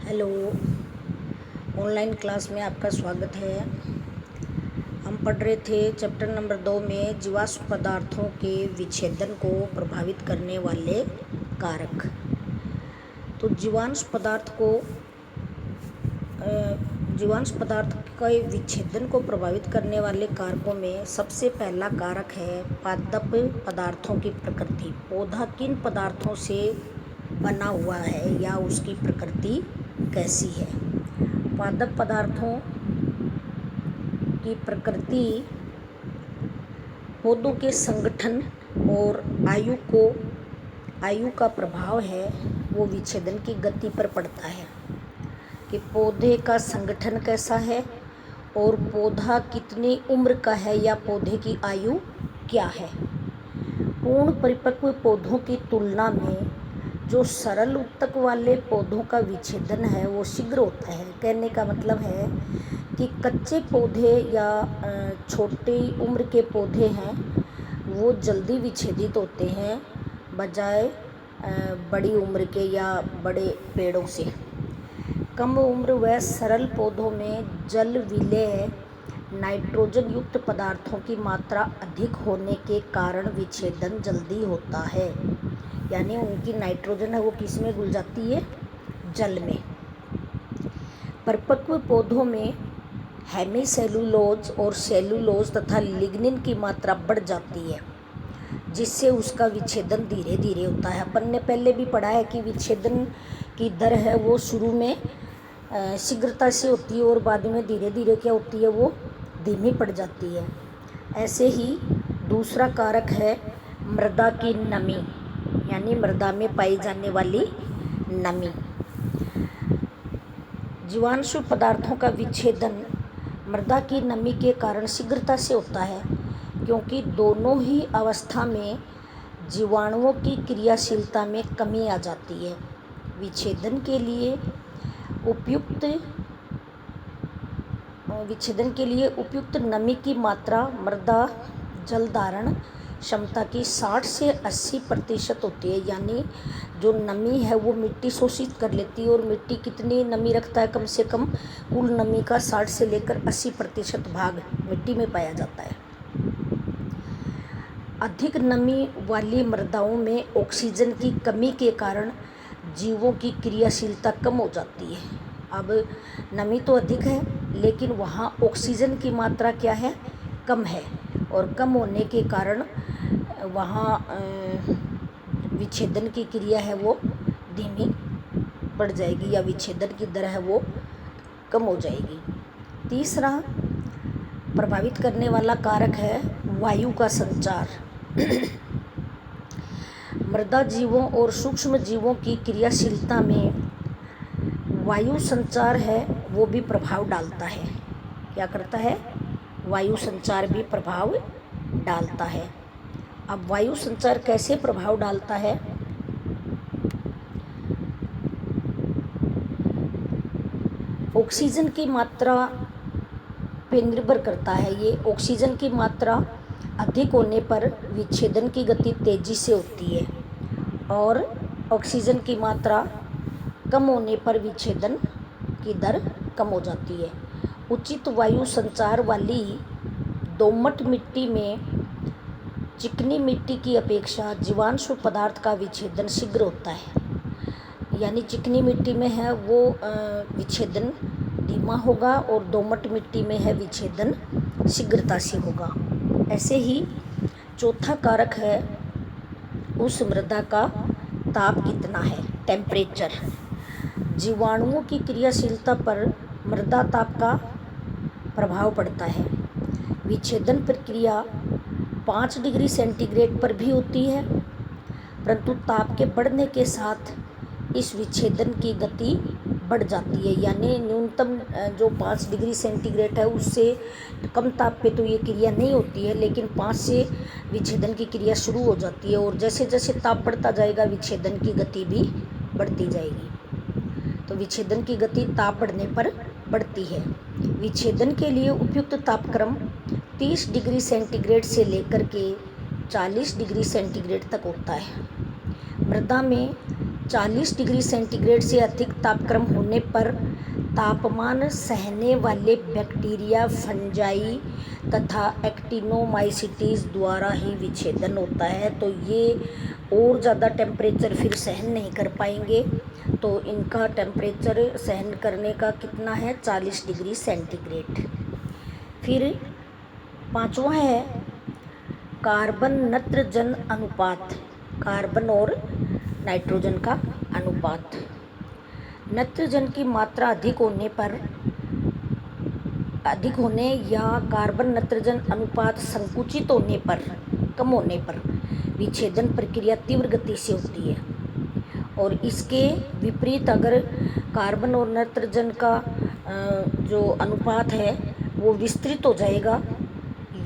Hello, online class में आपका स्वागत है। हम पढ़ रहे थे चैप्टर नंबर 2 में जीवाश्म पदार्थों के विच्छेदन को प्रभावित करने वाले कारक। तो जीवाश्म पदार्थ के विच्छेदन को प्रभावित करने वाले कारकों में सबसे पहला कारक है पादप पदार्थों की प्रकृति। पौधा किन पदार्थों से बना हुआ है या उसकी प्रकृति कैसी है। पादप पदार्थों की प्रकृति पौधों के संगठन और आयु का प्रभाव है, वो विच्छेदन की गति पर पड़ता है कि पौधे का संगठन कैसा है और पौधा कितनी उम्र का है या पौधे की आयु क्या है। पूर्ण परिपक्व पौधों की तुलना में जो सरल उत्तक वाले पौधों का विच्छेदन है वो शीघ्र होता है। कहने का मतलब है कि कच्चे पौधे या छोटी उम्र के पौधे हैं वो जल्दी विच्छेदित होते हैं बजाय बड़ी उम्र के या बड़े पेड़ों से। कम उम्र व सरल पौधों में जल विलेय नाइट्रोजन युक्त पदार्थों की मात्रा अधिक होने के कारण विच्छेदन जल्दी होता है, यानी उनकी नाइट्रोजन है वो किस में घुल जाती है, जल में। परिपक्व पौधों में हेमीसेलुलोज और सेलुलोज तथा लिग्निन की मात्रा बढ़ जाती है, जिससे उसका विच्छेदन धीरे धीरे होता है। अपन ने पहले भी पढ़ा है कि विच्छेदन की दर है वो शुरू में शीघ्रता से होती है और बाद में धीरे धीरे क्या होती है, वो धीमी पड़ जाती है। ऐसे ही दूसरा कारक है मृदा की नमी, यानी मृदा में पाई जाने वाली नमी। जीवाश्म पदार्थों का विच्छेदन मृदा की नमी के कारण शीघ्रता से होता है, क्योंकि दोनों ही अवस्था में जीवाणुओं की क्रियाशीलता में कमी आ जाती है। विच्छेदन के लिए उपयुक्त नमी की मात्रा मृदा जल धारण क्षमता की 60 से 80% होती है, यानी जो नमी है वो मिट्टी शोषित कर लेती है। और मिट्टी कितनी नमी रखता है, कम से कम कुल नमी का 60 से लेकर 80% भाग मिट्टी में पाया जाता है। अधिक नमी वाली मृदाओं में ऑक्सीजन की कमी के कारण जीवों की क्रियाशीलता कम हो जाती है। अब नमी तो अधिक है लेकिन वहाँ ऑक्सीजन की मात्रा क्या है, कम है, और कम होने के कारण वहाँ विच्छेदन की क्रिया है वो धीमी पड़ जाएगी या विच्छेदन की दर है वो कम हो जाएगी। तीसरा प्रभावित करने वाला कारक है वायु का संचार। मृदा जीवों और सूक्ष्म जीवों की क्रियाशीलता में वायु संचार है वो भी प्रभाव डालता है। क्या करता है, वायु संचार भी प्रभाव डालता है। अब वायु संचार कैसे प्रभाव डालता है, ऑक्सीजन की मात्रा पे निर्भर करता है। ये ऑक्सीजन की मात्रा अधिक होने पर विच्छेदन की गति तेजी से होती है और ऑक्सीजन की मात्रा कम होने पर विच्छेदन की दर कम हो जाती है। उचित वायु संचार वाली दोमट मिट्टी में चिकनी मिट्टी की अपेक्षा जीवाश्म पदार्थ का विच्छेदन शीघ्र होता है, यानी चिकनी मिट्टी में है वो विच्छेदन धीमा होगा और दोमट मिट्टी में है विच्छेदन शीघ्रता से होगा। ऐसे ही चौथा कारक है उस मृदा का ताप कितना है, टेम्परेचर। जीवाणुओं की क्रियाशीलता पर मृदा ताप का प्रभाव पड़ता है। विच्छेदन प्रक्रिया 5 डिग्री सेंटीग्रेड पर भी होती है, परंतु ताप के बढ़ने के साथ इस विच्छेदन की गति बढ़ जाती है, यानी न्यूनतम जो 5 डिग्री सेंटीग्रेड है उससे कम ताप पे तो ये क्रिया नहीं होती है, लेकिन 5 से विच्छेदन की क्रिया शुरू हो जाती है और जैसे जैसे ताप बढ़ता जाएगा विच्छेदन की गति भी बढ़ती जाएगी। तो विच्छेदन की गति ताप बढ़ने पर बढ़ती है। विच्छेदन के लिए उपयुक्त तापक्रम 30 डिग्री सेंटीग्रेड से लेकर के 40 डिग्री सेंटीग्रेड तक होता है। मृदा में 40 डिग्री सेंटीग्रेड से अधिक तापक्रम होने पर तापमान सहने वाले बैक्टीरिया, फंजाई तथा एक्टिनोमाइसीट्स द्वारा ही विच्छेदन होता है। तो ये और ज़्यादा टेम्परेचर फिर सहन नहीं कर पाएंगे, तो इनका टेम्परेचर सहन करने का कितना है, 40 डिग्री सेंटीग्रेड। फिर पांचवा है कार्बन नत्रजन अनुपात, कार्बन और नाइट्रोजन का अनुपात। नत्रजन की मात्रा अधिक होने या कार्बन नत्रजन अनुपात संकुचित होने पर, कम होने पर विच्छेदन प्रक्रिया तीव्र गति से होती है। और इसके विपरीत अगर कार्बन और नत्रजन का जो अनुपात है वो विस्तृत हो जाएगा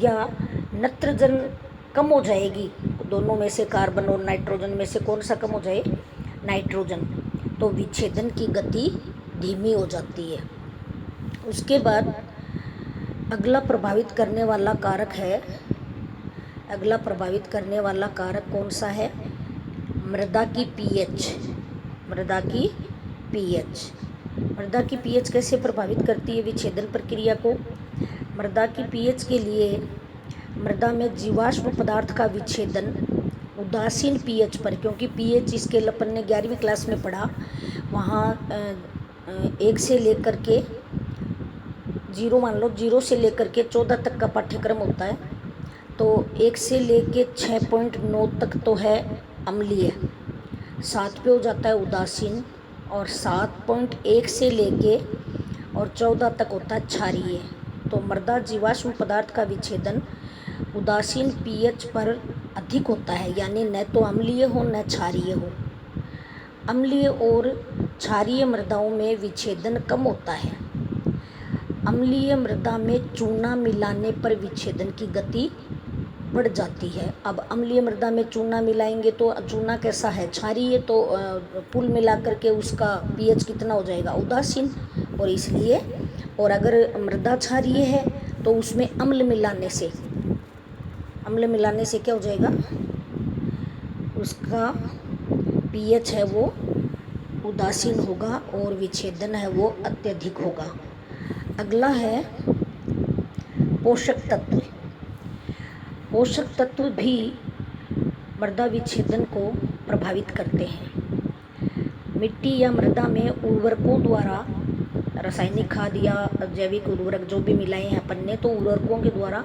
या नत्रजन कम हो जाएगी, दोनों में से कार्बन और नाइट्रोजन में से कौन सा कम हो जाए, नाइट्रोजन, तो विच्छेदन की गति धीमी हो जाती है। उसके बाद अगला प्रभावित करने वाला कारक कौन सा है, मृदा की पीएच कैसे प्रभावित करती है विच्छेदन प्रक्रिया को। मृदा की पीएच के लिए मृदा में जीवाश्म पदार्थ का विच्छेदन उदासीन पीएच पर, क्योंकि पीएच स्केल अपन ने 11वीं क्लास में पढ़ा, वहाँ 1 से लेकर के 0 मान लो, 0 से लेकर के 14 तक का पाठ्यक्रम होता है। तो 1 से लेके 6.9 तक तो है अम्लीय, 7 पे हो जाता है उदासीन, और 7.1 से लेके और 14 तक होता है क्षारीय। तो मृदा जीवाश्म पदार्थ का विच्छेदन उदासीन पीएच पर अधिक होता है, यानी न तो अम्लीय हो न क्षारीय हो। अम्लीय और क्षारीय मृदाओं में विच्छेदन कम होता है। अम्लीय मृदा में चूना मिलाने पर विच्छेदन की गति बढ़ जाती है। अब अम्लीय मृदा में चूना मिलाएंगे तो चूना कैसा है, क्षारीय, तो कुल मिला करके उसका पीएच कितना हो जाएगा, उदासीन। और इसलिए, और अगर मृदा क्षारीय है तो उसमें अम्ल मिलाने से क्या हो जाएगा, उसका पीएच है वो उदासीन होगा और विच्छेदन है वो अत्यधिक होगा। अगला है पोषक तत्व भी मृदा विच्छेदन को प्रभावित करते हैं। मिट्टी या मृदा में उर्वरकों द्वारा, रासायनिक खाद या जैविक उर्वरक जो भी मिलाए हैं अपन ने, तो उर्वरकों के द्वारा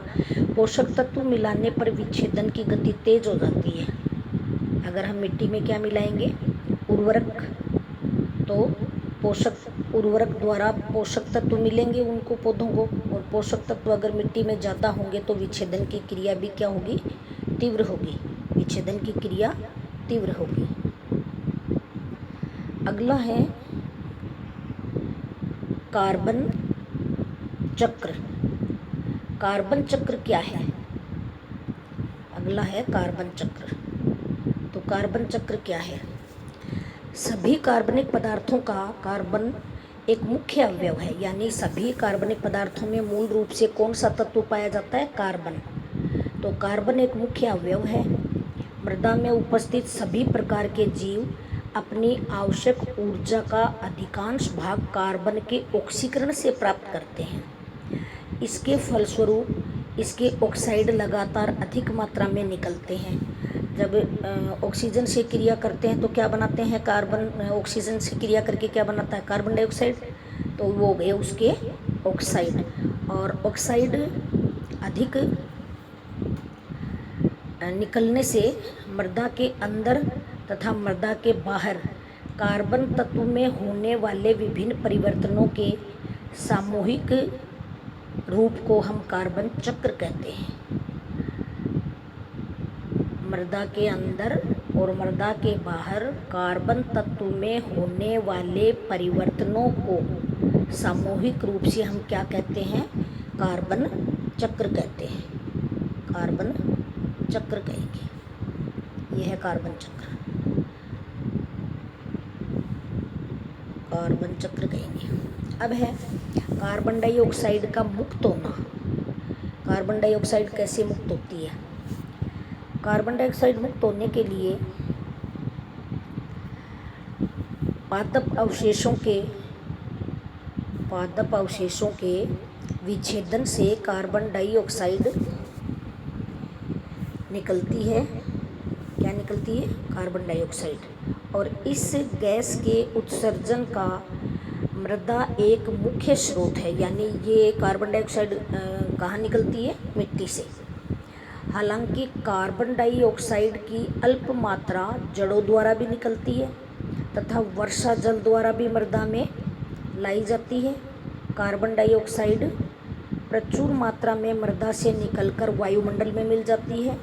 पोषक तत्व मिलाने पर विच्छेदन की गति तेज हो जाती है। अगर हम मिट्टी में क्या मिलाएंगे, उर्वरक, तो उर्वरक द्वारा पोषक तत्व मिलेंगे उनको, पौधों को, और पोषक तत्व अगर मिट्टी में ज़्यादा होंगे तो विच्छेदन की क्रिया भी क्या होगी, तीव्र होगी, विच्छेदन की क्रिया तीव्र होगी। अगला है कार्बन चक्र। कार्बन चक्र क्या है, अगला है कार्बन चक्र। तो कार्बन चक्र क्या है, सभी कार्बनिक पदार्थों का कार्बन एक मुख्य अवयव है, यानी सभी कार्बनिक पदार्थों में मूल रूप से कौन सा तत्व पाया जाता है, कार्बन। तो कार्बन एक मुख्य अवयव है। मृदा में उपस्थित सभी प्रकार के जीव अपनी आवश्यक ऊर्जा का अधिकांश भाग कार्बन के ऑक्सीकरण से प्राप्त करते हैं। इसके फलस्वरूप इसके ऑक्साइड लगातार अधिक मात्रा में निकलते हैं। जब ऑक्सीजन से क्रिया करते हैं तो क्या बनाते हैं, कार्बन ऑक्सीजन से क्रिया करके क्या बनाता है, कार्बन डाइऑक्साइड, तो वो हो गए उसके ऑक्साइड। और ऑक्साइड अधिक निकलने से मृदा के अंदर तथा मृदा के बाहर कार्बन तत्व में होने वाले विभिन्न परिवर्तनों के सामूहिक रूप को हम कार्बन चक्र कहते हैं। मृदा के अंदर और मृदा के बाहर कार्बन तत्व में होने वाले परिवर्तनों को सामूहिक रूप से हम क्या कहते हैं, कार्बन चक्र कहते हैं, कार्बन चक्र कहेंगे। यह है कार्बन चक्र, कार्बन चक्र कहेंगे। अब है कार्बन डाइऑक्साइड का मुक्त होना। कार्बन डाइऑक्साइड कैसे मुक्त होती है, कार्बन डाइऑक्साइड मुक्त होने के लिए पादप अवशेषों के विच्छेदन से कार्बन डाइऑक्साइड निकलती है। क्या निकलती है? Carbon dioxide. और इस गैस के उत्सर्जन का मृदा एक मुख्य स्रोत है। यानी ये कार्बन डाइऑक्साइड कहाँ निकलती है? मिट्टी से। हालांकि कार्बन डाइऑक्साइड की अल्प मात्रा जड़ों द्वारा भी निकलती है तथा वर्षा जल द्वारा भी मृदा में लाई जाती है। कार्बन डाइऑक्साइड प्रचुर मात्रा में मृदा से निकलकर वायुमंडल में मिल जाती है,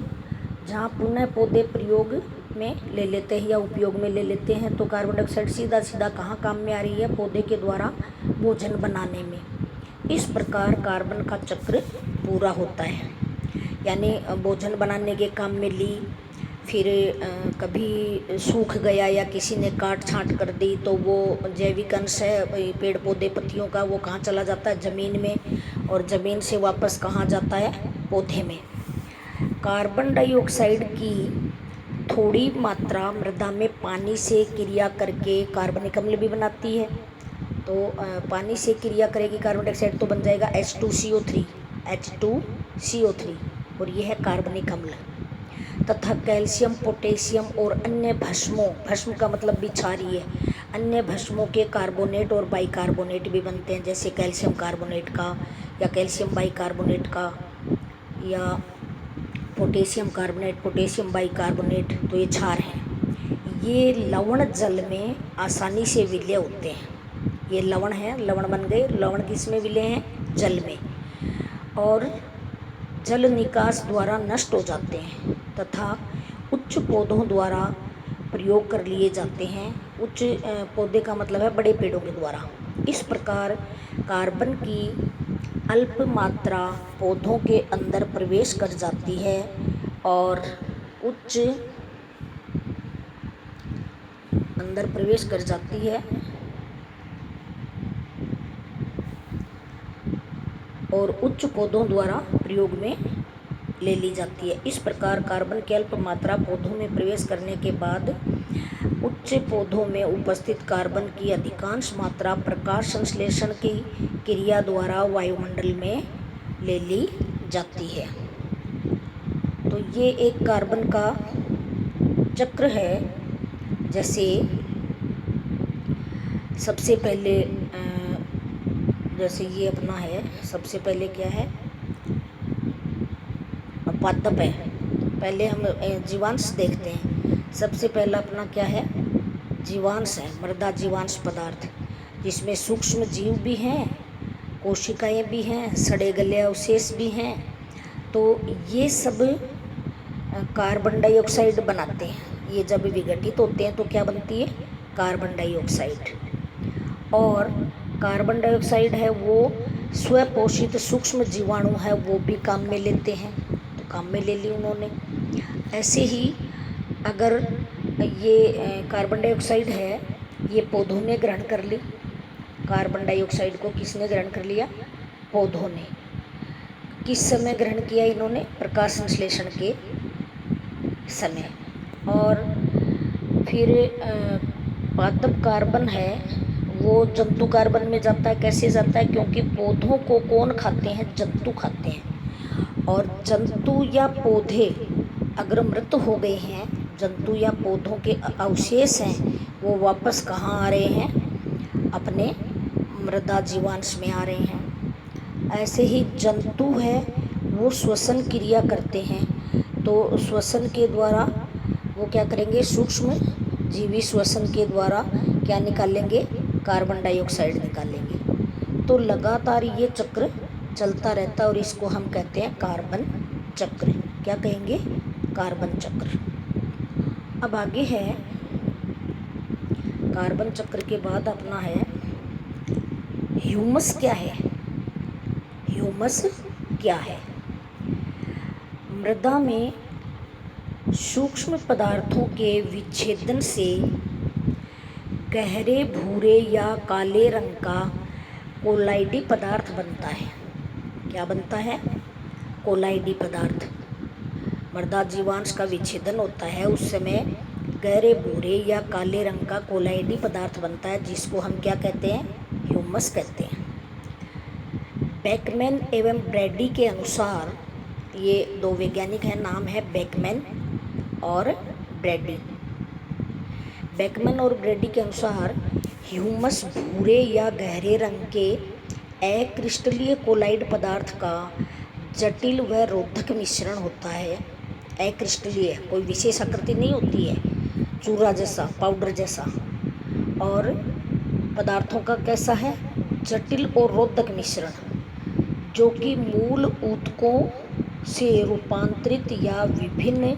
जहाँ पुनः पौधे प्रयोग में ले लेते हैं या उपयोग में ले लेते हैं। तो कार्बन डाइऑक्साइड सीधा सीधा कहाँ काम में आ रही है? पौधे के द्वारा भोजन बनाने में। इस प्रकार कार्बन का चक्र पूरा होता है। यानी भोजन बनाने के काम में ली, फिर कभी सूख गया या किसी ने काट छाँट कर दी तो वो जैविक अंश है पेड़ पौधे पत्तियों का, वो कहाँ चला जाता है? ज़मीन में। और ज़मीन से वापस कहाँ जाता है? पौधे में। कार्बन डाइऑक्साइड की थोड़ी मात्रा मृदा में पानी से क्रिया करके कार्बनिक अम्ल भी बनाती है। तो पानी से क्रिया करेगी कार्बन डाइऑक्साइड तो बन जाएगा H2CO3 और यह है कार्बनिक अम्ल। तथा कैल्शियम, पोटेशियम और अन्य भस्मों, भस्म का मतलब भी क्षारीय है, अन्य भस्मों के कार्बोनेट और बाइकार्बोनेट भी बनते हैं, जैसे कैल्शियम कार्बोनेट का या कैल्शियम बाइकार्बोनेट का या पोटेशियम कार्बोनेट, पोटेशियम बाइकार्बोनेट। तो ये क्षार हैं। ये लवण जल में आसानी से विलय होते हैं। ये लवण है, लवण बन गए। लवण किस में विलय हैं? जल में। और जल निकास द्वारा नष्ट हो जाते हैं तथा उच्च पौधों द्वारा प्रयोग कर लिए जाते हैं। उच्च पौधे का मतलब है बड़े पेड़ों के द्वारा। इस प्रकार कार्बन की अल्प मात्रा पौधों के अंदर प्रवेश कर जाती है और उच्च पौधों द्वारा प्रयोग में ले ली जाती है। इस प्रकार कार्बन की अल्प मात्रा पौधों में प्रवेश करने के बाद उच्च पौधों में उपस्थित कार्बन की अधिकांश मात्रा प्रकाश संश्लेषण की क्रिया द्वारा वायुमंडल में ले ली जाती है। तो ये एक कार्बन का चक्र है। जैसे सबसे पहले जैसे ये अपना है, सबसे पहले क्या है? पादप है। पहले हम जीवांश देखते हैं। सबसे पहला अपना क्या है? जीवांश है, मृदा जीवांश पदार्थ, जिसमें सूक्ष्म जीव भी हैं, कोशिकाएं भी हैं, सड़े गले अवशेष भी हैं। तो ये सब कार्बन डाइऑक्साइड बनाते हैं। ये जब विघटित होते हैं तो क्या बनती है? Carbon dioxide. और कार्बन डाइऑक्साइड है वो स्वपोषित सूक्ष्म जीवाणु है, वो भी काम में लेते हैं। तो काम में ले ली उन्होंने। ऐसे ही अगर ये कार्बन डाइऑक्साइड है, ये पौधों ने ग्रहण कर ली। कार्बन डाइऑक्साइड को किसने ग्रहण कर लिया? पौधों ने। किस समय ग्रहण किया इन्होंने? प्रकाश संश्लेषण के समय। और फिर पादप कार्बन है वो जंतु कार्बन में जाता है। कैसे जाता है? क्योंकि पौधों को कौन खाते हैं? जंतु खाते हैं। और जंतु या पौधे अगर मृत हो गए हैं, जंतु या पौधों के अवशेष हैं, वो वापस कहाँ आ रहे हैं? अपने मृदा जीवांश में आ रहे हैं। ऐसे ही जंतु है वो श्वसन क्रिया करते हैं। तो श्वसन के द्वारा वो क्या करेंगे? सूक्ष्म जीवी श्वसन के द्वारा क्या निकालेंगे? कार्बन डाइऑक्साइड निकालेंगे। तो लगातार ये चक्र चलता रहता है और इसको हम कहते हैं कार्बन चक्र। क्या कहेंगे? कार्बन चक्र। अब आगे है कार्बन चक्र के बाद अपना है ह्यूमस। क्या है ह्यूमस? क्या है? मृदा में सूक्ष्म पदार्थों के विच्छेदन से गहरे भूरे या काले रंग का कोलाइडी पदार्थ बनता है। क्या बनता है? कोलाइडी पदार्थ। मृदा जीवांश का विच्छेदन होता है, उस समय गहरे भूरे या काले रंग का कोलाइडी पदार्थ बनता है जिसको हम क्या कहते हैं, ह्यूमस कहते हैं। बेकमैन एवं ब्रैडी के अनुसार, ये दो वैज्ञानिक हैं, नाम है बेकमैन और ब्रैडी। बेकमैन और ब्रैडी के अनुसार ह्यूमस भूरे या गहरे रंग के अक्रिस्टलीय कोलाइड पदार्थ का जटिल व रोधक मिश्रण होता है। अक्रिस्टलीय, कोई विशेष आकृति नहीं होती है, चूरा जैसा, पाउडर जैसा, और पदार्थों का कैसा है, जटिल और रोधक मिश्रण, जो कि मूल ऊतकों से रूपांतरित या विभिन्न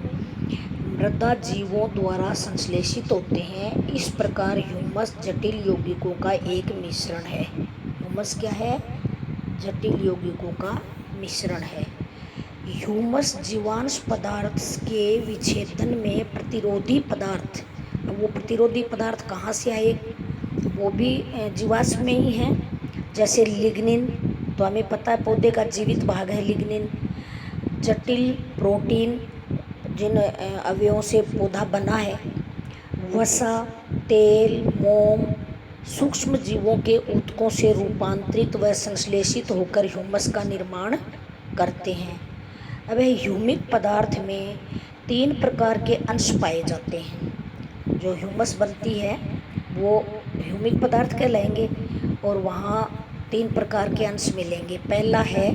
मृदा जीवों द्वारा संश्लेषित होते हैं। इस प्रकार ह्यूमस जटिल यौगिकों का एक मिश्रण है। ह्यूमस क्या है, जटिल यौगिकों का मिश्रण है। ह्यूमस जीवांश पदार्थ के विच्छेदन में प्रतिरोधी पदार्थ, वो प्रतिरोधी पदार्थ कहाँ से आए, वो भी जीवाश्म में ही हैं। जैसे लिग्निन, तो हमें पता है पौधे का जीवित भाग है लिग्निन। जटिल प्रोटीन, जिन अवयवों से पौधा बना है, वसा, तेल, मोम, सूक्ष्म जीवों के ऊतकों से रूपांतरित व संश्लेषित होकर ह्यूमस का निर्माण करते हैं। अब ह्यूमिक पदार्थ में 3 प्रकार के अंश पाए जाते हैं। जो ह्यूमस बनती है वो ह्यूमिक पदार्थ कहलाएंगे, और वहाँ 3 प्रकार के अंश मिलेंगे। पहला है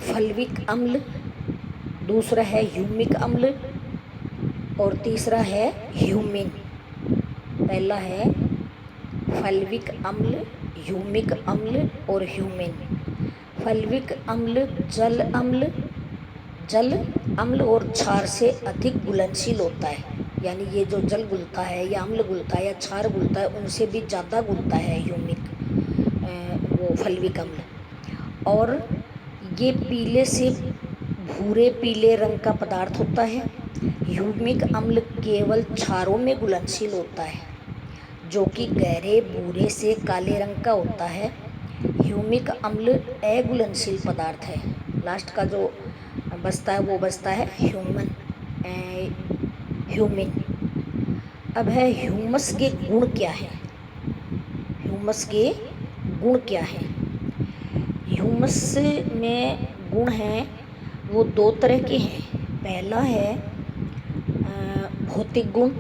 फल्विक अम्ल, दूसरा है ह्यूमिक अम्ल, और तीसरा है ह्यूमिन। पहला है फल्विक अम्ल, ह्यूमिक अम्ल और ह्यूमिन। फल्विक अम्ल जल अम्ल और क्षार से अधिक घुलनशील होता है, यानी ये जो जल घुलता है या अम्ल घुलता है या क्षार घुलता है उनसे भी ज़्यादा घुलता है ह्यूमिक, वो फल्विक अम्ल। और ये पीले से भूरे पीले रंग का पदार्थ होता है। ह्यूमिक अम्ल केवल क्षारों में घुलनशील होता है, जो कि गहरे भूरे से काले रंग का होता है। ह्यूमिक अम्ल अघुलनशील पदार्थ है। लास्ट का जो बचता है वो बचता है ह्यूमिन। अब है ह्यूमस के गुण क्या है। ह्यूमस के गुण क्या है। ह्यूमस में गुण हैं वो 2 तरह के हैं। पहला है भौतिक गुण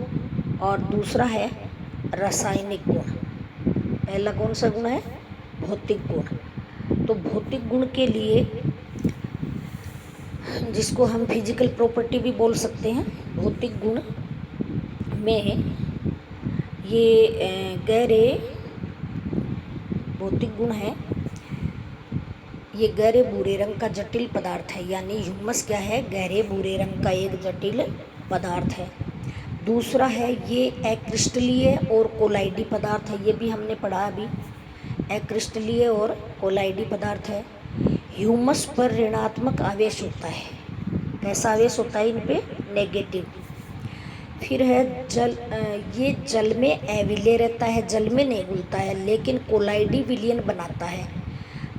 और दूसरा है रासायनिक गुण। पहला कौन सा गुण है, भौतिक गुण। तो भौतिक गुण के लिए, जिसको हम फिजिकल प्रॉपर्टी भी बोल सकते हैं, भौतिक गुण में ये गहरे भौतिक गुण है, ये गहरे भूरे रंग का जटिल पदार्थ है। यानी ह्यूमस क्या है, गहरे भूरे रंग का एक जटिल पदार्थ है। दूसरा है ये अक्रिस्टलीय और कोलाइडी पदार्थ है, ये भी हमने पढ़ा अभी, अक्रिस्टलीय और कोलाइडी पदार्थ है। ह्यूमस पर ऋणात्मक आवेश होता है। कैसा आवेश होता है इन पे, नेगेटिव। फिर है जल, ये जल में अविलय रहता है, जल में नहीं घुलता है, लेकिन कोलाइडी विलयन बनाता है,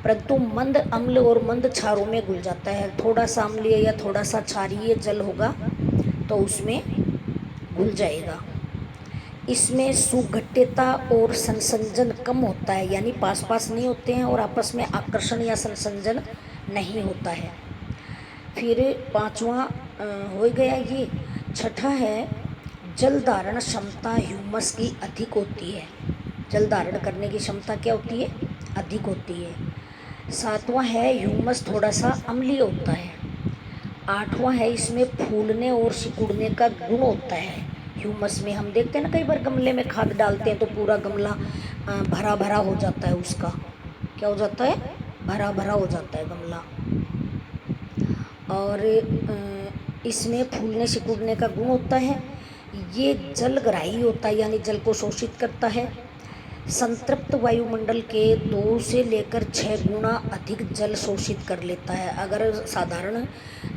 परंतु मंद अम्ल और मंद क्षारों में घुल जाता है। थोड़ा सा अम्लीय या थोड़ा सा क्षारीय जल होगा तो उसमें घुल जाएगा। इसमें सुघट्यता और संसंजन कम होता है, यानी पास पास नहीं होते हैं और आपस में आकर्षण या संसंजन नहीं होता है। फिर 5वां हो गया ये। छठा है जल धारण क्षमता ह्यूमस की अधिक होती है। जल धारण करने की क्षमता क्या होती है, अधिक होती है। 7वां है ह्यूमस थोड़ा सा अम्लीय होता है। 8वां है इसमें फूलने और सिकुड़ने का गुण होता है। ह्यूमस में हम देखते हैं ना, कई बार गमले में खाद डालते हैं तो पूरा गमला भरा भरा हो जाता है, उसका क्या हो जाता है, भरा भरा हो जाता है गमला। और इसमें फूलने सिकुड़ने का गुण होता है। ये जलग्राही होता है, यानी जल को शोषित करता है। संतृप्त वायुमंडल के 2 से लेकर 6 गुना अधिक जल शोषित कर लेता है। अगर साधारण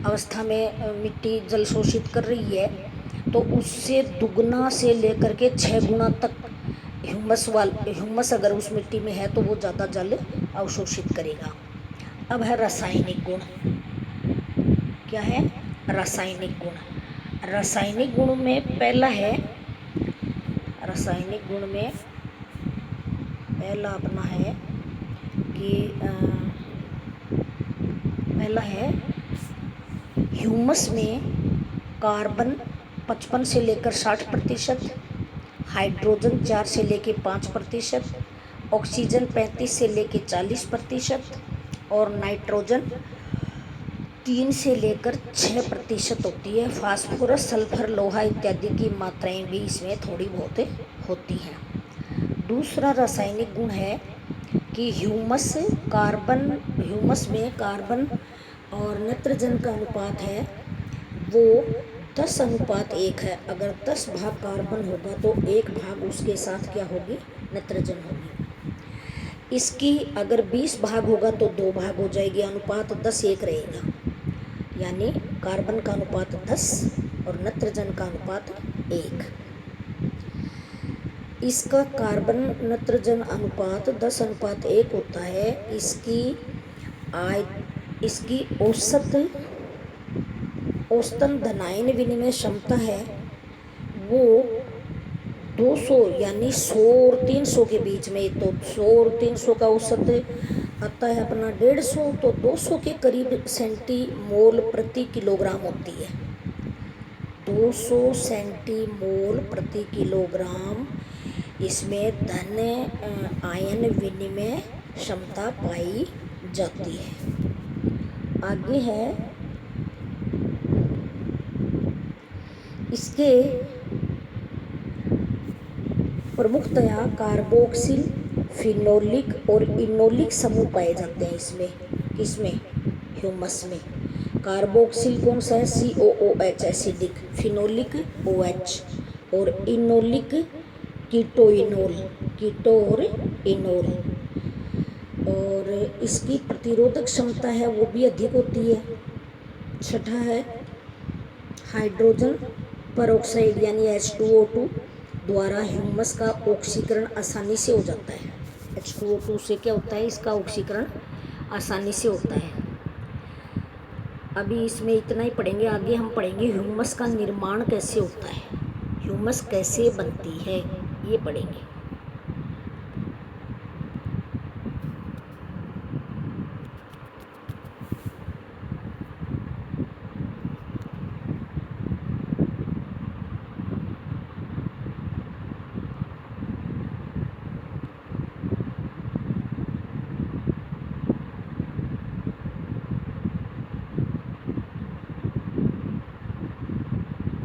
अवस्था में मिट्टी जल शोषित कर रही है तो उससे दुगना से लेकर के 6 गुना तक ह्यूमस अगर उस मिट्टी में है तो वो ज़्यादा जल अवशोषित करेगा। अब है रासायनिक गुण। क्या है, रासायनिक गुण। रासायनिक गुण में पहला है, रासायनिक गुण में पहला अपना है कि पहला है ह्यूमस में कार्बन 55 से लेकर 60%, हाइड्रोजन 4 से लेकर 5%, ऑक्सीजन 35 से लेकर 40% और नाइट्रोजन 3 से लेकर 6% होती है। फास्फोरस, सल्फर, लोहा इत्यादि की मात्राएं भी इसमें थोड़ी बहुत होती हैं। दूसरा रासायनिक गुण है कि ह्यूमस में कार्बन और नाइट्रोजन का अनुपात है वो 10:1 है। अगर 10 भाग कार्बन होगा तो 1 भाग उसके साथ क्या होगी, नाइट्रोजन होगी। इसकी अगर 20 भाग होगा तो 2 भाग हो जाएगी, अनुपात 10:1 रहेगा। यानी कार्बन का अनुपात 10 और नाइट्रोजन का अनुपात 1। इसका कार्बन नाइट्रोजन अनुपात 10:1 होता है। इसकी औसतन धनायन विनिमय क्षमता है वो 200 यानी 100 और 300 के बीच में। तो 100 और 300 का औसत आता है अपना 150, तो 200 के करीब सेंटीमोल प्रति किलोग्राम होती है। 200 सेंटीमोल प्रति किलोग्राम इसमें धन आयन विनिमय क्षमता पाई जाती है। आगे है इसके प्रमुखतया कार्बोक्सिल, फिनोलिक और इनोलिक समूह पाए जाते हैं इसमें ह्यूमस में। कार्बोक्सिल कौन सा है, COOH एसिडिक, फिनोलिक OH और इनोलिक कीटो और इनोल। और इसकी प्रतिरोधक क्षमता है वो भी अधिक होती है। छठा है हाइड्रोजन परऑक्साइड यानी H2O2 द्वारा ह्यूमस का ऑक्सीकरण आसानी से हो जाता है। H2O2 से क्या होता है, इसका ऑक्सीकरण आसानी से होता है। अभी इसमें इतना ही पढ़ेंगे, आगे हम पढ़ेंगे ह्यूमस का निर्माण कैसे होता है, ह्यूमस कैसे बनती है, ये पढ़ेंगे।